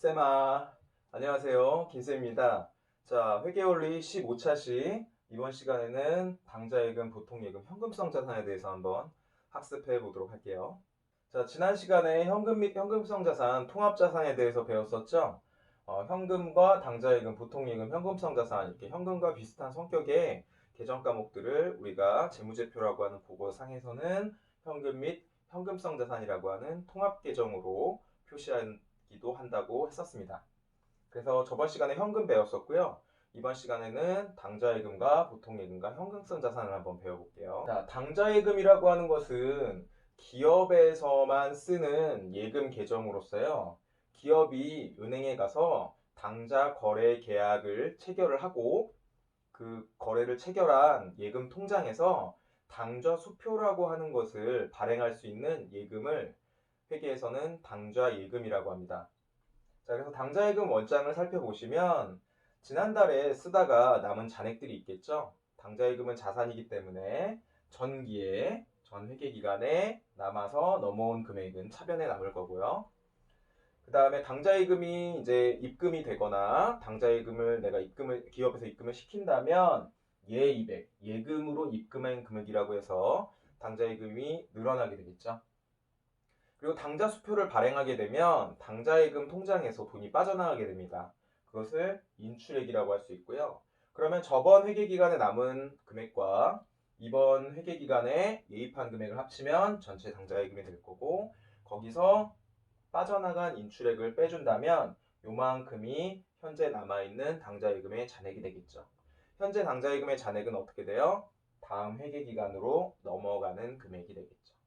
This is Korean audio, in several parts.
쌤아, 안녕하세요. 김쌤입니다. 자, 회계원리 15차시 이번 시간에는 당좌예금, 보통예금, 현금성 자산에 대해서 한번 학습해 보도록 할게요. 자, 지난 시간에 현금 및 현금성 자산, 통합자산에 대해서 배웠었죠? 현금과 당좌예금, 보통예금, 현금성 자산 이렇게 현금과 비슷한 성격의 계정 과목들을 우리가 재무제표라고 하는 국어상에서는 현금 및 현금성 자산이라고 하는 통합 계정으로 표시하기도 한다고 했었습니다. 그래서 저번 시간에 현금 배웠었고요. 이번 시간에는 당좌예금과 보통예금과 현금성 자산을 한번 배워볼게요. 자, 당좌예금이라고 하는 것은 기업에서만 쓰는 예금 계정으로서요. 기업이 은행에 가서 당좌 거래 계약을 체결을 하고 그 거래를 체결한 예금 통장에서 당좌 수표라고 하는 것을 발행할 수 있는 예금을 회계에서는 당좌예금이라고 합니다. 자, 그래서 당좌예금 원장을 살펴보시면 지난달에 쓰다가 남은 잔액들이 있겠죠. 당좌예금은 자산이기 때문에 전기에 전 회계기간에 남아서 넘어온 금액은 차변에 남을 거고요. 그 다음에 당좌예금이 이제 입금이 되거나 당좌예금을 내가 기업에서 입금을 시킨다면 예입액, 예금으로 입금한 금액이라고 해서 당좌예금이 늘어나게 되겠죠. 그리고 당좌 수표를 발행하게 되면 당좌예금 통장에서 돈이 빠져나가게 됩니다. 그것을 인출액이라고 할 수 있고요. 그러면 저번 회계기간에 남은 금액과 이번 회계기간에 예입한 금액을 합치면 전체 당좌예금이 될 거고, 거기서 빠져나간 인출액을 빼준다면 요만큼이 현재 남아있는 당좌예금의 잔액이 되겠죠. 현재 당좌예금의 잔액은 어떻게 돼요? 다음 회계기간으로 넘어가는 금액이 되겠죠.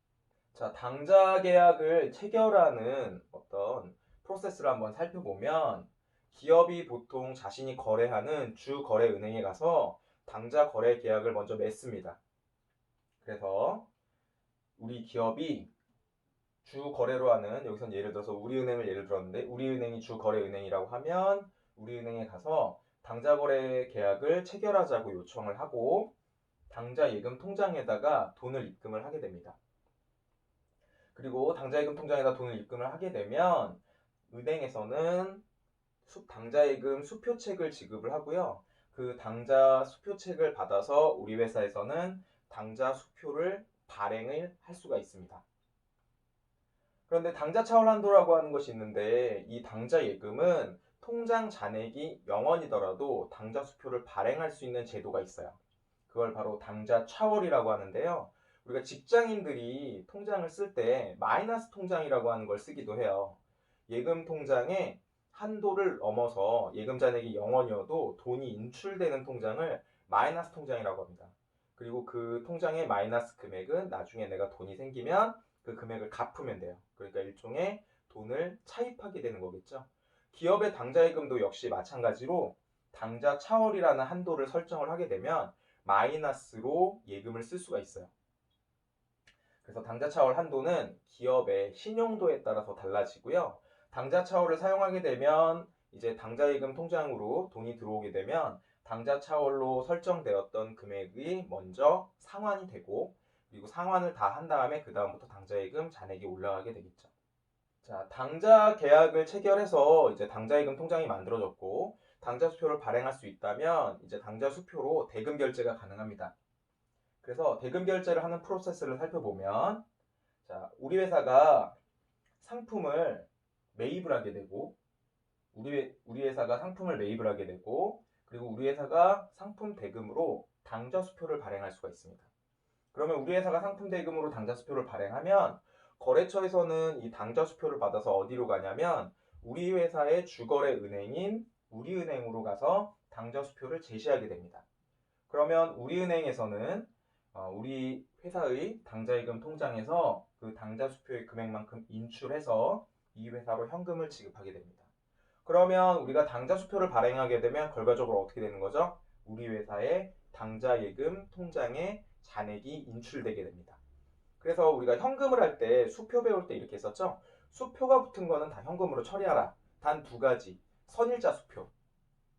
자, 당좌 계약을 체결하는 어떤 프로세스를 한번 살펴보면 기업이 보통 자신이 거래하는 주 거래 은행에 가서 당좌 거래 계약을 먼저 맺습니다. 그래서 우리 기업이 주 거래로 하는, 여기선 예를 들어서 우리은행을 예를 들었는데 우리은행이 주 거래 은행이라고 하면 우리은행에 가서 당좌 거래 계약을 체결하자고 요청을 하고 당좌 예금 통장에다가 돈을 입금을 하게 됩니다. 그리고 당좌예금 통장에다 돈을 입금을 하게 되면 은행에서는 당좌예금 수표책을 지급을 하고요. 그 당좌 수표책을 받아서 우리 회사에서는 당좌 수표를 발행을 할 수가 있습니다. 그런데 당좌 차월 한도라고 하는 것이 있는데 이 당좌예금은 통장 잔액이 0원이더라도 당좌 수표를 발행할 수 있는 제도가 있어요. 그걸 바로 당좌 차월이라고 하는데요. 우리가 직장인들이 통장을 쓸 때 마이너스 통장이라고 하는 걸 쓰기도 해요. 예금 통장에 한도를 넘어서 예금 잔액이 0원이어도 돈이 인출되는 통장을 마이너스 통장이라고 합니다. 그리고 그 통장의 마이너스 금액은 나중에 내가 돈이 생기면 그 금액을 갚으면 돼요. 그러니까 일종의 돈을 차입하게 되는 거겠죠. 기업의 당좌예금도 역시 마찬가지로 당좌 차월이라는 한도를 설정을 하게 되면 마이너스로 예금을 쓸 수가 있어요. 그래서 당좌 차월 한도는 기업의 신용도에 따라서 달라지고요. 당좌 차월을 사용하게 되면 이제 당좌예금 통장으로 돈이 들어오게 되면 당좌 차월로 설정되었던 금액이 먼저 상환이 되고, 그리고 상환을 다 한 다음에 그 다음부터 당좌예금 잔액이 올라가게 되겠죠. 자, 당좌 계약을 체결해서 이제 당좌예금 통장이 만들어졌고 당좌 수표를 발행할 수 있다면 이제 당좌 수표로 대금 결제가 가능합니다. 그래서 대금 결제를 하는 프로세스를 살펴보면, 자, 우리 회사가 상품을 매입을 하게 되고 우리 회사가 상품을 매입을 하게 되고, 그리고 우리 회사가 상품 대금으로 당좌 수표를 발행할 수가 있습니다. 그러면 우리 회사가 상품 대금으로 당좌 수표를 발행하면 거래처에서는 이 당좌 수표를 받아서 어디로 가냐면 우리 회사의 주거래 은행인 우리은행으로 가서 당좌 수표를 제시하게 됩니다. 그러면 우리은행에서는 우리 회사의 당좌예금 통장에서 그 당좌 수표의 금액만큼 인출해서 이 회사로 현금을 지급하게 됩니다. 그러면 우리가 당좌 수표를 발행하게 되면 결과적으로 어떻게 되는 거죠? 우리 회사의 당좌예금 통장에 잔액이 인출되게 됩니다. 그래서 우리가 현금을 할 때 수표 배울 때 이렇게 했었죠. 수표가 붙은 거는 다 현금으로 처리하라. 단 두 가지. 선일자 수표.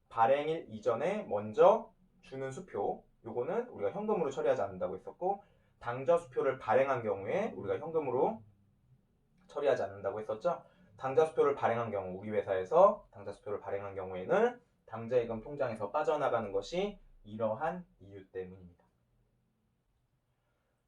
발행일 이전에 먼저 주는 수표. 요거는 우리가 현금으로 처리하지 않는다고 했었고, 당좌 수표를 발행한 경우에 우리가 현금으로 처리하지 않는다고 했었죠. 당좌수표를 발행한 경우, 우리 회사에서 당좌수표를 발행한 경우에는 당좌예금 통장에서 빠져나가는 것이 이러한 이유 때문입니다.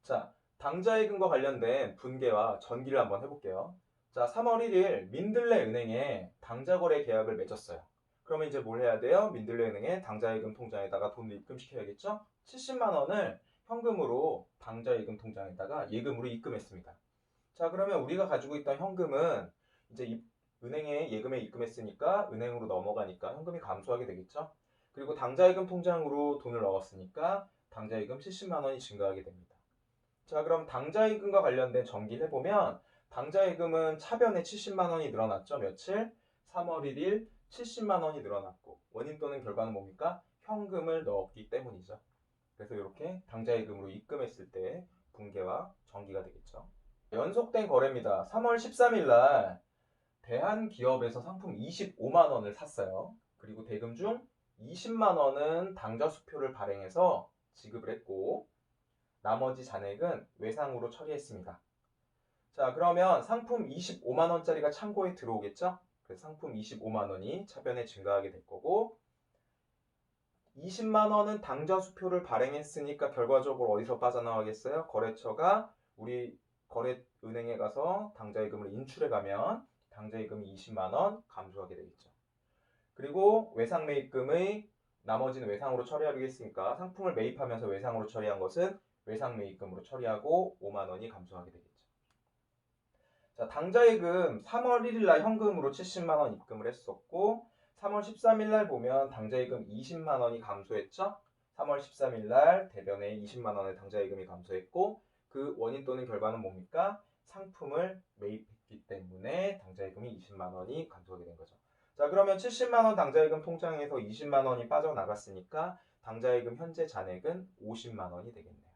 자, 당좌예금과 관련된 분계와 전기를 한번 해볼게요. 자, 3월 1일 민들레 은행에 당좌거래 계약을 맺었어요. 그러면 이제 뭘 해야 돼요? 민들레 은행에 당좌예금 통장에다가 돈을 입금시켜야겠죠? 70만 원을 현금으로 당좌예금 통장에다가 예금으로 입금했습니다. 자, 그러면 우리가 가지고 있던 현금은 이제 은행에 예금에 입금했으니까 은행으로 넘어가니까 현금이 감소하게 되겠죠? 그리고 당좌예금 통장으로 돈을 넣었으니까 당좌예금 70만 원이 증가하게 됩니다. 자, 그럼 당좌예금과 관련된 전기를 해보면 당좌예금은 차변에 70만 원이 늘어났죠. 며칠? 3월 1일 70만 원이 늘어났고 원인 또는 결과는 뭡니까? 현금을 넣었기 때문이죠. 그래서 이렇게 당좌예금으로 입금했을 때 분계와 전기가 되겠죠. 연속된 거래입니다. 3월 13일 날 대한기업에서 상품 25만 원을 샀어요. 그리고 대금 중 20만 원은 당좌수표를 발행해서 지급을 했고 나머지 잔액은 외상으로 처리했습니다. 자, 그러면 상품 25만 원짜리가 창고에 들어오겠죠? 그래서 상품 25만 원이 차변에 증가하게 될 거고 20만 원은 당좌수표를 발행했으니까 결과적으로 어디서 빠져나가겠어요? 거래처가 우리 거래은행에 가서 당좌예금을 인출해 가면 당좌예금이 20만 원 감소하게 되겠죠. 그리고 외상매입금의 나머지는 외상으로 처리하겠으니까 상품을 매입하면서 외상으로 처리한 것은 외상매입금으로 처리하고 5만 원이 감소하게 되겠죠. 자, 당좌예금 3월 1일 날 현금으로 70만 원 입금을 했었고 3월 13일 날 보면 당좌예금 20만 원이 감소했죠. 3월 13일 날 대변에 20만 원의 당좌예금이 감소했고 그 원인 또는 결과는 뭡니까? 상품을 매입했기 때문에 당좌예금이 20만 원이 감소하게 된 거죠. 자, 그러면 70만 원 당좌예금 통장에서 20만 원이 빠져나갔으니까 당좌예금 현재 잔액은 50만 원이 되겠네요.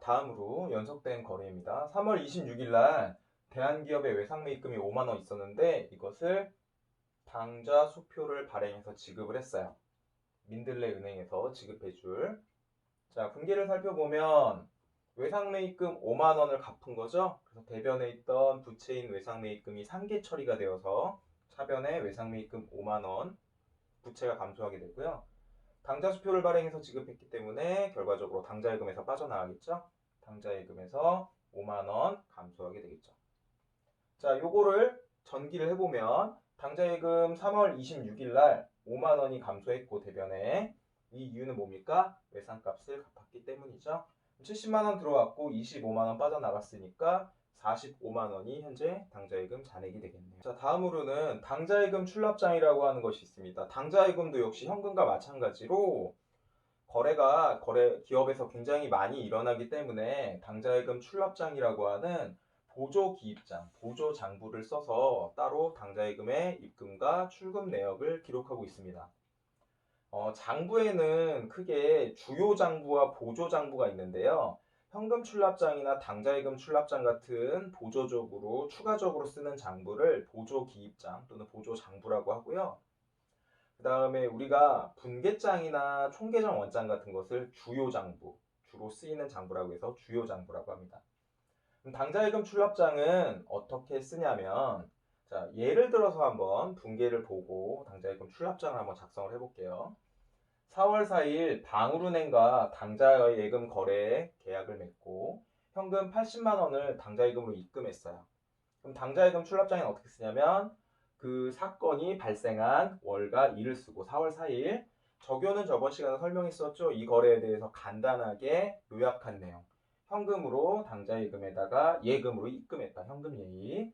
다음으로 연속된 거래입니다. 3월 26일 날 대한기업의 외상매입금이 5만 원 있었는데 이것을 당좌수표를 발행해서 지급을 했어요. 민들레 은행에서 지급해줄. 자, 분기를 살펴보면 외상매입금 5만 원을 갚은 거죠. 그래서 대변에 있던 부채인 외상매입금이 상계 처리가 되어서 차변에 외상매입금 5만 원 부채가 감소하게 되고요. 당좌수표를 발행해서 지급했기 때문에 결과적으로 당좌예금에서 빠져나가겠죠. 당좌예금에서 5만 원 감소하게 되겠죠. 자, 요거를 전기를 해보면 당좌예금 3월 26일 날 5만 원이 감소했고 대변에 이 이유는 뭡니까? 외상값을 갚았기 때문이죠. 70만 원 들어왔고 25만 원 빠져나갔으니까 45만 원이 현재 당좌예금 잔액이 되겠네요. 자, 다음으로는 당좌예금 출납장이라고 하는 것이 있습니다. 당좌예금도 역시 현금과 마찬가지로 기업에서 굉장히 많이 일어나기 때문에 당좌예금 출납장이라고 하는 보조기입장, 보조장부를 써서 따로 당좌예금의 입금과 출금 내역을 기록하고 있습니다. 장부에는 크게 주요 장부와 보조 장부가 있는데요. 현금 출납장이나 당좌예금 출납장 같은 보조적으로 추가적으로 쓰는 장부를 보조기입장 또는 보조장부라고 하고요. 그 다음에 우리가 분계장이나 총계정 원장 같은 것을 주요 장부, 주로 쓰이는 장부라고 해서 주요 장부라고 합니다. 당좌예금 출납장은 어떻게 쓰냐면 자, 예를 들어서 한번 분계를 보고 당좌예금 출납장을 한번 작성을 해볼게요. 4월 4일 방울은행과 당좌예금 거래 계약을 맺고 현금 80만 원을 당좌예금으로 입금했어요. 그럼 당좌예금 출납장에는 어떻게 쓰냐면 그 사건이 발생한 월과 일을 쓰고 4월 4일 적요는 저번 시간에 설명했었죠. 이 거래에 대해서 간단하게 요약한 내용. 현금으로 당좌예금에다가 예금으로 입금했다. 현금 예입.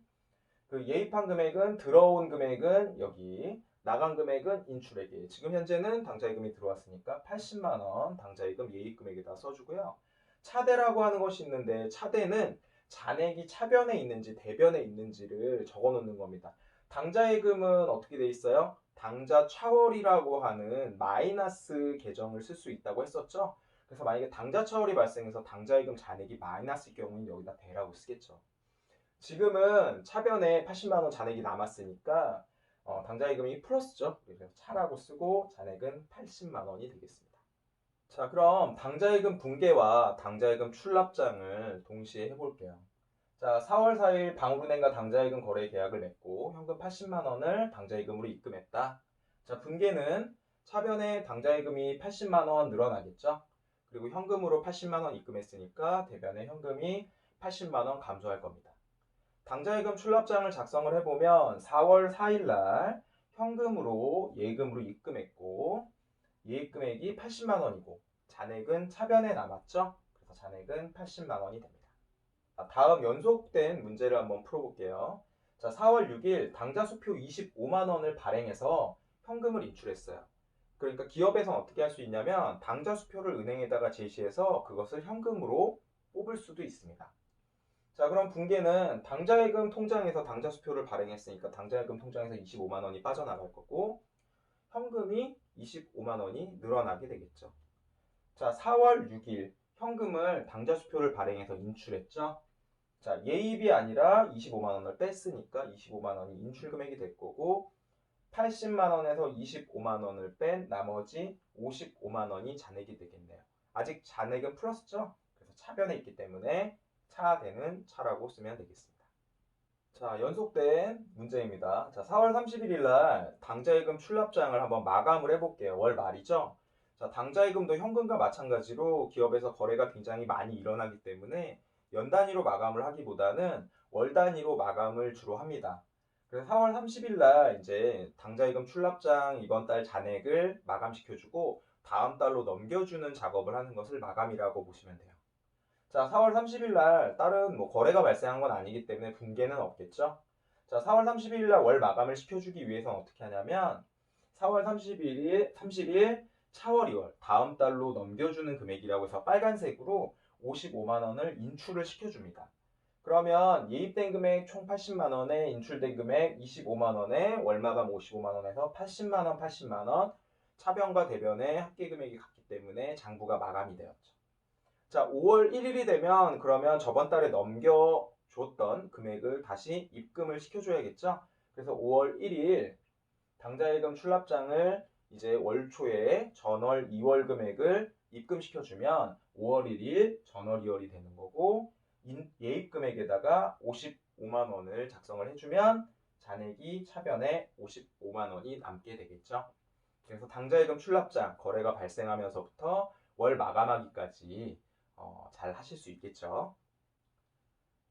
그 예입한 금액은 들어온 금액은 여기 나간 금액은 인출액이에요. 지금 현재는 당좌예금이 들어왔으니까 80만 원 당좌예금 예입 금액에다 써주고요. 차대라고 하는 것이 있는데 차대는 잔액이 차변에 있는지 대변에 있는지를 적어 놓는 겁니다. 당좌예금은 어떻게 돼 있어요? 당좌 차월이라고 하는 마이너스 계정을 쓸 수 있다고 했었죠. 그래서 만약에 당좌 차월이 발생해서 당좌예금 잔액이 마이너스일 경우는 여기다 대라고 쓰겠죠. 지금은 차변에 80만 원 잔액이 남았으니까 당좌예금이 플러스죠. 그래서 차라고 쓰고 잔액은 80만 원이 되겠습니다. 자, 그럼 당좌예금 분계와 당좌예금 출납장을 동시에 해볼게요. 자, 4월 4일 방울은행과 당좌예금 거래 계약을 맺고 현금 80만 원을 당좌예금으로 입금했다. 자, 분계는 차변에 당좌예금이 80만 원 늘어나겠죠? 그리고 현금으로 80만 원 입금했으니까 대변에 현금이 80만 원 감소할 겁니다. 당좌예금 출납장을 작성을 해보면 4월 4일 날 현금으로 예금으로 입금했고 예입 금액이 80만 원이고 잔액은 차변에 남았죠? 그래서 잔액은 80만 원이 됩니다. 다음 연속된 문제를 한번 풀어볼게요. 자, 4월 6일 당좌수표 25만 원을 발행해서 현금을 인출했어요. 그러니까 기업에서는 어떻게 할 수 있냐면 당좌수표를 은행에다가 제시해서 그것을 현금으로 뽑을 수도 있습니다. 자, 그럼 분계는 당좌예금 통장에서 당좌수표를 발행했으니까 당좌예금 통장에서 25만 원이 빠져나갈 거고 현금이 25만 원이 늘어나게 되겠죠. 자, 4월 6일 현금을 당좌수표를 발행해서 인출했죠. 자, 예입이 아니라 25만 원을 뺐으니까 25만 원이 인출금액이 될 거고 80만 원에서 25만 원을 뺀 나머지 55만 원이 잔액이 되겠네요. 아직 잔액은 플러스죠? 그래서 차변에 있기 때문에 차되는 차라고 쓰면 되겠습니다. 자, 연속된 문제입니다. 자, 4월 31일 날 당좌예금 출납장을 한번 마감을 해볼게요. 월 말이죠? 자, 당좌예금도 현금과 마찬가지로 기업에서 거래가 굉장히 많이 일어나기 때문에 연 단위로 마감을 하기보다는 월 단위로 마감을 주로 합니다. 그래서 4월 30일 날 이제 당좌예금 출납장 이번 달 잔액을 마감시켜주고 다음 달로 넘겨주는 작업을 하는 것을 마감이라고 보시면 돼요. 자, 4월 30일 날 다른 거래가 발생한 건 아니기 때문에 분계는 없겠죠. 자, 4월 30일 날 월 마감을 시켜주기 위해서는 어떻게 하냐면 4월 30일 차월 2월 다음 달로 넘겨주는 금액이라고 해서 빨간색으로 55만 원을 인출을 시켜줍니다. 그러면 예입된 금액 총 80만 원에 인출된 금액 25만 원에 월마감 55만 원에서 80만 원, 80만 원 차변과 대변의 합계 금액이 같기 때문에 장부가 마감이 되었죠. 자, 5월 1일이 되면 그러면 저번 달에 넘겨줬던 금액을 다시 입금을 시켜줘야겠죠. 그래서 5월 1일 당좌예금 출납장을 이제 월 초에 전월 2월 금액을 입금시켜주면 5월 1일 전월 2월이 되는 거고 예입 금액에다가 55만 원을 작성을 해주면 잔액이 차변에 55만 원이 남게 되겠죠. 그래서 당좌예금 출납장 거래가 발생하면서부터 월 마감하기까지 잘 하실 수 있겠죠.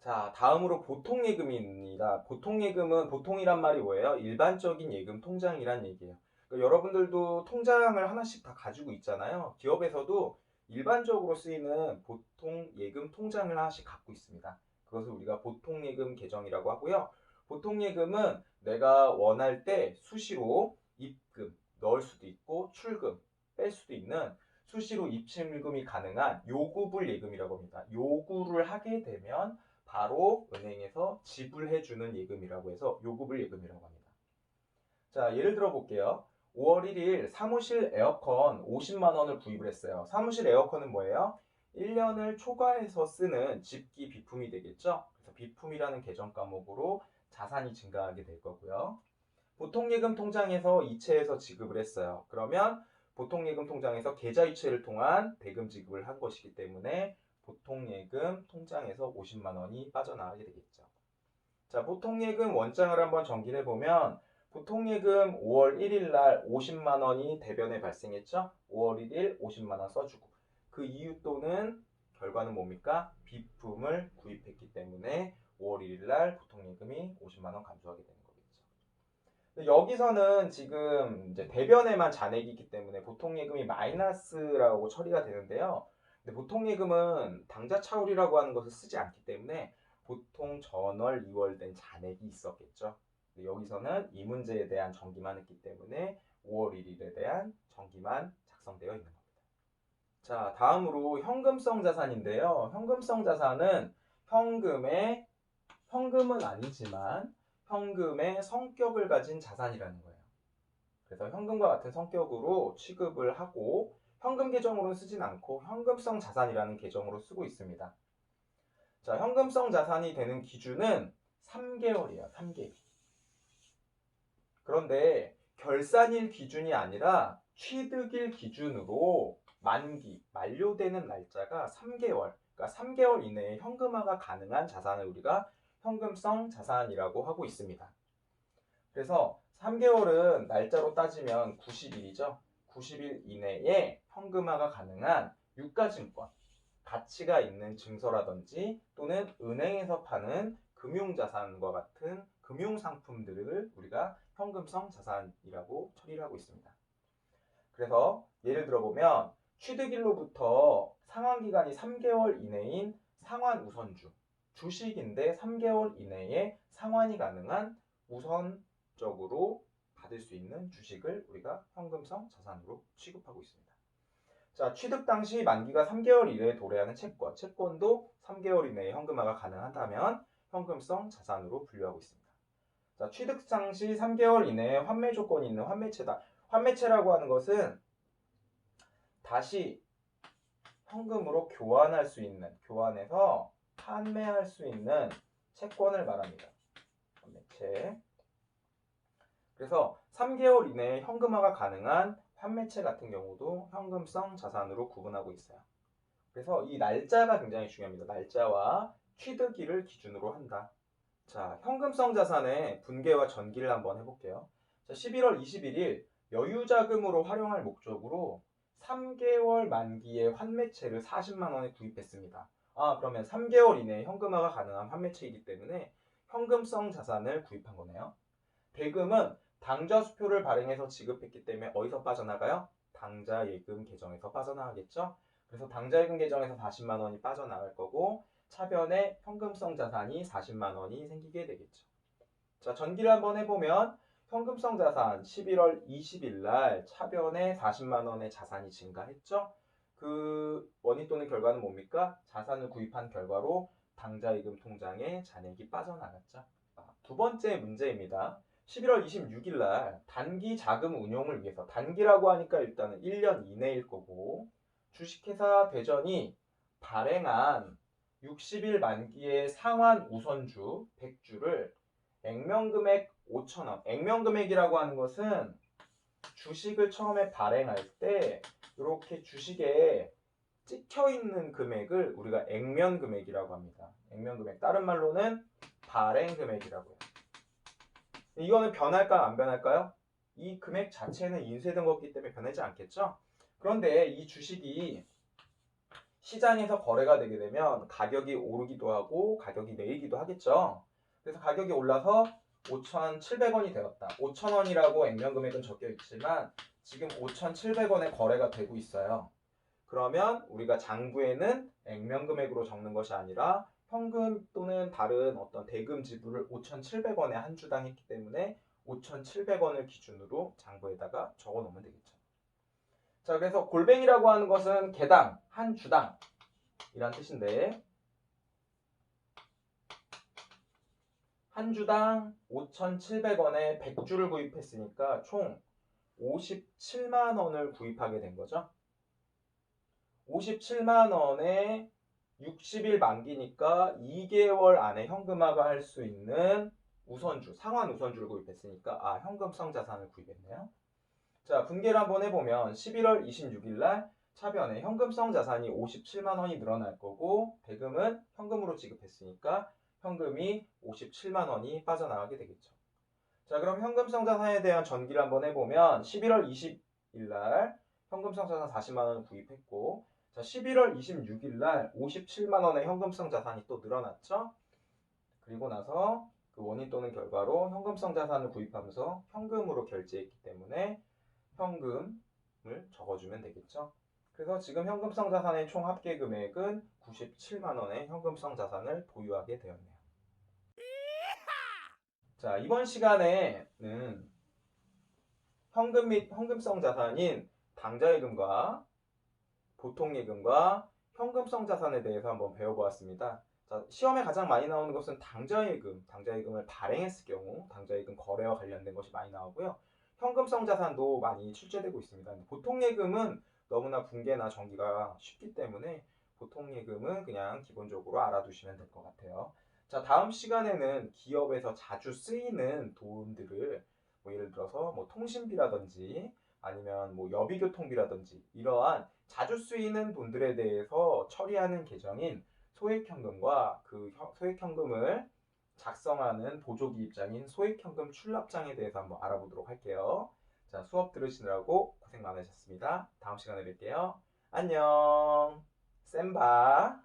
자, 다음으로 보통예금입니다. 보통예금은 보통이란 말이 뭐예요? 일반적인 예금 통장이란 얘기예요. 그러니까 여러분들도 통장을 하나씩 다 가지고 있잖아요. 기업에서도 일반적으로 쓰이는 보통예금 통장을 하나씩 갖고 있습니다. 그것을 우리가 보통예금 계정이라고 하고요. 보통예금은 내가 원할 때 수시로 입금, 넣을 수도 있고 출금, 뺄 수도 있는 수시로 입출금이 가능한 요구불 예금이라고 합니다. 요구를 하게 되면 바로 은행에서 지불해주는 예금이라고 해서 요구불 예금이라고 합니다. 자, 예를 들어 볼게요. 5월 1일 사무실 에어컨 50만 원을 구입을 했어요. 사무실 에어컨은 뭐예요? 1년을 초과해서 쓰는 집기 비품이 되겠죠? 그래서 비품이라는 계정 과목으로 자산이 증가하게 될 거고요. 보통예금 통장에서 이체해서 지급을 했어요. 그러면 보통예금 통장에서 계좌이체를 통한 대금 지급을 한 것이기 때문에 보통예금 통장에서 50만 원이 빠져나가게 되겠죠. 자, 보통예금 원장을 한번 정리해 보면 보통예금 5월 1일 날 50만 원이 대변에 발생했죠. 5월 1일 50만 원 써주고 그 이유 또는 결과는 뭡니까? 비품을 구입했기 때문에 5월 1일 날 보통예금이 50만 원 감소하게 되는 거겠죠. 여기서는 지금 이제 대변에만 잔액이 있기 때문에 보통예금이 마이너스라고 처리가 되는데요. 근데 보통예금은 당좌 차울이라고 하는 것을 쓰지 않기 때문에 보통 전월 2월 된 잔액이 있었겠죠. 여기서는 이 문제에 대한 정기만 했기 때문에 5월 1일에 대한 정기만 작성되어 있는 겁니다. 자, 다음으로 현금성 자산인데요. 현금성 자산은 현금은 아니지만 현금의 성격을 가진 자산이라는 거예요. 그래서 현금과 같은 성격으로 취급을 하고 현금 계정으로 쓰진 않고 현금성 자산이라는 계정으로 쓰고 있습니다. 자, 현금성 자산이 되는 기준은 3개월이에요. 3개월. 그런데 결산일 기준이 아니라 취득일 기준으로 만기, 만료되는 날짜가 3개월. 그러니까 3개월 이내에 현금화가 가능한 자산을 우리가 현금성 자산이라고 하고 있습니다. 그래서 3개월은 날짜로 따지면 90일이죠. 90일 이내에 현금화가 가능한 유가증권, 가치가 있는 증서라든지 또는 은행에서 파는 금융자산과 같은 금융상품들을 우리가 현금성 자산이라고 처리를 하고 있습니다. 그래서 예를 들어보면 취득일로부터 상환기간이 3개월 이내인 상환우선주, 주식인데 3개월 이내에 상환이 가능한 우선적으로 받을 수 있는 주식을 우리가 현금성 자산으로 취급하고 있습니다. 자, 취득 당시 만기가 3개월 이내에 도래하는 채권, 채권도 3개월 이내에 현금화가 가능하다면 현금성 자산으로 분류하고 있습니다. 자, 취득 당시 3개월 이내에 환매 조건이 있는 환매채다. 환매채라고 하는 것은 다시 현금으로 교환할 수 있는, 교환해서 판매할 수 있는 채권을 말합니다. 환매채. 그래서 3개월 이내에 현금화가 가능한 환매채 같은 경우도 현금성 자산으로 구분하고 있어요. 그래서 이 날짜가 굉장히 중요합니다. 날짜와 취득일을 기준으로 한다. 자, 현금성 자산의 분계와 전기를 한번 해볼게요. 자, 11월 21일 여유자금으로 활용할 목적으로 3개월 만기의 환매채를 40만 원에 구입했습니다. 그러면 3개월 이내에 현금화가 가능한 환매채이기 때문에 현금성 자산을 구입한 거네요. 대금은 당좌수표를 발행해서 지급했기 때문에 어디서 빠져나가요? 당좌예금 계정에서 빠져나가겠죠? 그래서 당좌예금 계정에서 40만 원이 빠져나갈 거고 차변에 현금성 자산이 40만 원이 생기게 되겠죠. 자, 전기를 한번 해보면 현금성 자산 11월 20일 날 차변에 40만 원의 자산이 증가했죠? 그 원인 또는 결과는 뭡니까? 자산을 구입한 결과로 당좌예금 통장에 잔액이 빠져나갔죠. 두 번째 문제입니다. 11월 26일 날 단기 자금 운용을 위해서, 단기라고 하니까 일단은 1년 이내일 거고, 주식회사 대전이 발행한 60일 만기의 상환 우선주 100주를 액면금액 5,000원. 액면금액이라고 하는 것은 주식을 처음에 발행할 때 이렇게 주식에 찍혀 있는 금액을 우리가 액면금액이라고 합니다. 액면금액. 다른 말로는 발행금액이라고 해요. 이거는 변할까요? 안 변할까요? 이 금액 자체는 인쇄된 거기 때문에 변하지 않겠죠? 그런데 이 주식이 시장에서 거래가 되게 되면 가격이 오르기도 하고 가격이 내리기도 하겠죠? 그래서 가격이 올라서 5,700원이 되었다. 5,000원이라고 액면금액은 적혀 있지만 지금 5,700원에 거래가 되고 있어요. 그러면 우리가 장부에는 액면금액으로 적는 것이 아니라 현금 또는 다른 어떤 대금 지불을 5,700원에 한 주당 했기 때문에 5,700원을 기준으로 장부에다가 적어 놓으면 되겠죠. 자, 그래서 골뱅이라고 하는 것은 개당, 한 주당 이란 뜻인데 한 주당 5,700원에 100주를 구입했으니까 총 57만 원을 구입하게 된 거죠. 57만 원에 60일 만기니까 2개월 안에 현금화가 할 수 있는 우선주, 상환 우선주를 구입했으니까 현금성 자산을 구입했네요. 자, 분계를 한번 해보면 11월 26일 날 차변에 현금성 자산이 57만 원이 늘어날 거고 대금은 현금으로 지급했으니까 현금이 57만 원이 빠져나가게 되겠죠. 자, 그럼 현금성 자산에 대한 전기를 한번 해보면 11월 20일 날 현금성 자산 40만 원을 구입했고, 자, 11월 26일 날 57만 원의 현금성 자산이 또 늘어났죠. 그리고 나서 그 원인 또는 결과로 현금성 자산을 구입하면서 현금으로 결제했기 때문에 현금을 적어주면 되겠죠. 그래서 지금 현금성 자산의 총 합계 금액은 97만 원의 현금성 자산을 보유하게 되었네요. 자, 이번 시간에는 현금 및 현금성 자산인 당좌예금과 보통예금과 현금성 자산에 대해서 한번 배워보았습니다. 자, 시험에 가장 많이 나오는 것은 당좌예금, 당좌예금을 발행했을 경우 당좌예금 거래와 관련된 것이 많이 나오고요. 현금성 자산도 많이 출제되고 있습니다. 보통예금은 너무나 분계나 전기가 쉽기 때문에 보통예금은 그냥 기본적으로 알아두시면 될 것 같아요. 자, 다음 시간에는 기업에서 자주 쓰이는 돈들을 예를 들어서 통신비라든지 아니면 여비교통비라든지 이러한 자주 쓰이는 돈들에 대해서 처리하는 계정인 소액현금과 그 소액현금을 작성하는 보조기 입장인 소액현금 출납장에 대해서 한번 알아보도록 할게요. 자, 수업 들으시느라고 고생 많으셨습니다. 다음 시간에 뵐게요. 안녕. 쌤 봐.